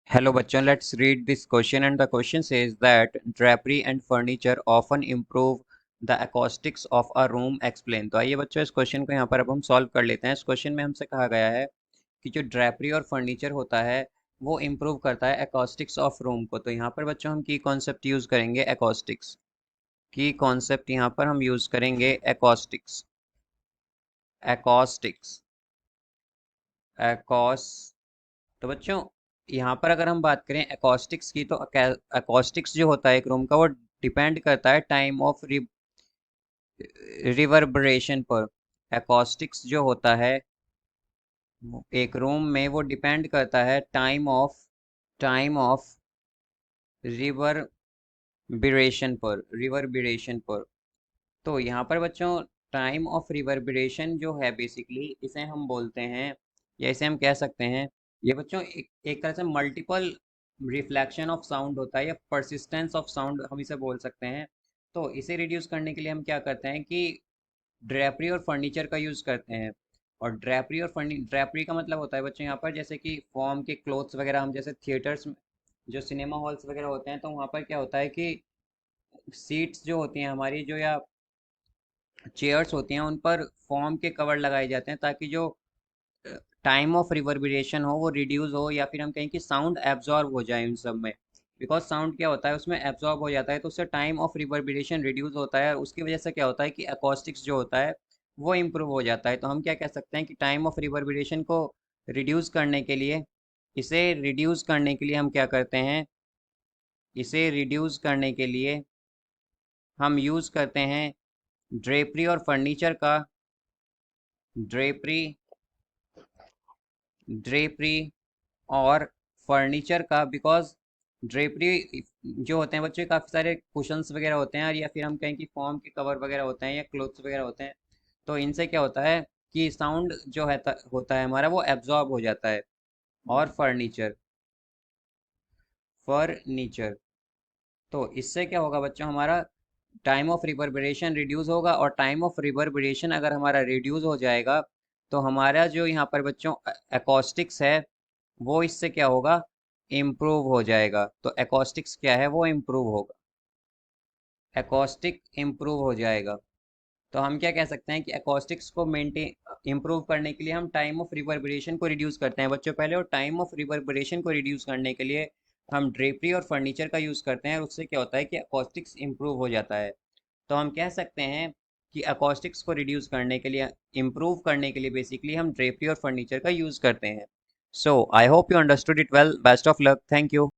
Hello बच्चों, let's read this question and the question says that drapery and furniture often improve the acoustics of a room. Explain। तो आइए बच्चों इस question को यहाँ पर अब हम सॉल्व कर लेते हैं। इस क्वेश्चन में हमसे कहा गया है कि जो ड्रैपरी और फर्नीचर होता है वो इम्प्रूव करता है एकॉस्टिक्स ऑफ रूम को। तो यहाँ पर बच्चों हम की कॉन्सेप्ट यूज़ करेंगे एकॉस्टिक्स की कॉन्सेप्ट यहाँ पर हम यूज़ करेंगे एकॉस्टिक्स एकॉस्टिक्स एकॉस तो बच्चों यहाँ पर अगर हम बात करें एकॉस्टिक्स की तो एकॉस्टिक्स जो होता है एक रूम का वो डिपेंड करता है टाइम ऑफ रिवर्बरेशन पर। एकॉस्टिक्स जो होता है एक रूम में वो डिपेंड करता है टाइम ऑफ रिवर्बरेशन पर। तो यहाँ पर बच्चों टाइम ऑफ रिवर्बरेशन जो है बेसिकली इसे हम बोलते हैं या इसे हम कह सकते हैं ये बच्चों एक तरह से मल्टीपल रिफ्लेक्शन ऑफ साउंड होता है या परसिस्टेंस ऑफ साउंड हम इसे बोल सकते हैं। तो इसे रिड्यूस करने के लिए हम क्या करते हैं कि ड्रैपरी और फर्नीचर का यूज़ करते हैं। और ड्रैपरी का मतलब होता है बच्चों यहाँ पर जैसे कि फॉर्म के क्लोथ्स वगैरह हम जैसे थिएटर्स में जो सिनेमा हॉल्स वगैरह होते हैं तो वहाँ पर क्या होता है कि सीट्स जो होती हैं हमारी जो या चेयर्स होती हैं उन पर फोम के कवर लगाए जाते हैं ताकि जो टाइम ऑफ रिवर्बरेशन हो वो रिड्यूस हो या फिर हम कहें कि साउंड एब्जॉर्ब हो जाए उन सब में। बिकॉज साउंड क्या होता है उसमें एब्जॉर्ब हो जाता है तो उससे टाइम ऑफ रिवर्बरेशन रिड्यूस होता है और उसकी वजह से क्या होता है कि अकॉस्टिक्स जो होता है वो इम्प्रूव हो जाता है। तो हम क्या कह सकते हैं कि टाइम ऑफ रिवर्बरेशन को रिड्यूस करने के लिए हम क्या करते हैं, इसे रिड्यूस करने के लिए हम यूज़ करते हैं ड्रेपरी और फर्नीचर का ड्रेपरी ड्रेपरी और फर्नीचर का। बिकॉज ड्रेपरी जो होते हैं बच्चे काफ़ी सारे कुशंस वगैरह होते हैं और या फिर हम कहें कि फॉर्म के कवर वगैरह होते हैं या क्लोथ्स वगैरह होते हैं। तो इनसे क्या होता है कि साउंड जो है होता है हमारा वो एब्जॉर्ब हो जाता है। और फर्नीचर तो इससे क्या होगा बच्चों हमारा टाइम ऑफ रिवर्बरेशन रिड्यूस होगा और टाइम ऑफ रिवर्बरेशन अगर हमारा रिड्यूस हो जाएगा तो हमारा जो यहाँ पर बच्चों एकॉस्टिक्स है वो इससे क्या होगा, इम्प्रूव हो जाएगा। तो एकॉस्टिक्स क्या है वो इम्प्रूव होगा, एकॉस्टिक इम्प्रूव हो जाएगा। तो हम क्या कह सकते हैं कि एकॉस्टिक्स को मेंटेन इम्प्रूव करने के लिए हम टाइम ऑफ रिवर्बरेशन को रिड्यूस करते हैं बच्चों पहले, और टाइम ऑफ रिवर्बरेशन को रिड्यूस करने के लिए हम ड्रेपरी और फर्नीचर का यूज़ करते हैं और उससे क्या होता है कि एकॉस्टिक्स इम्प्रूव हो जाता है। तो हम कह सकते हैं कि अकॉस्टिक्स को रिड्यूस करने के लिए इम्प्रूव करने के लिए बेसिकली हम ड्रेपरी और फर्नीचर का यूज़ करते हैं। So I hope you understood it well. Best of luck. Thank you.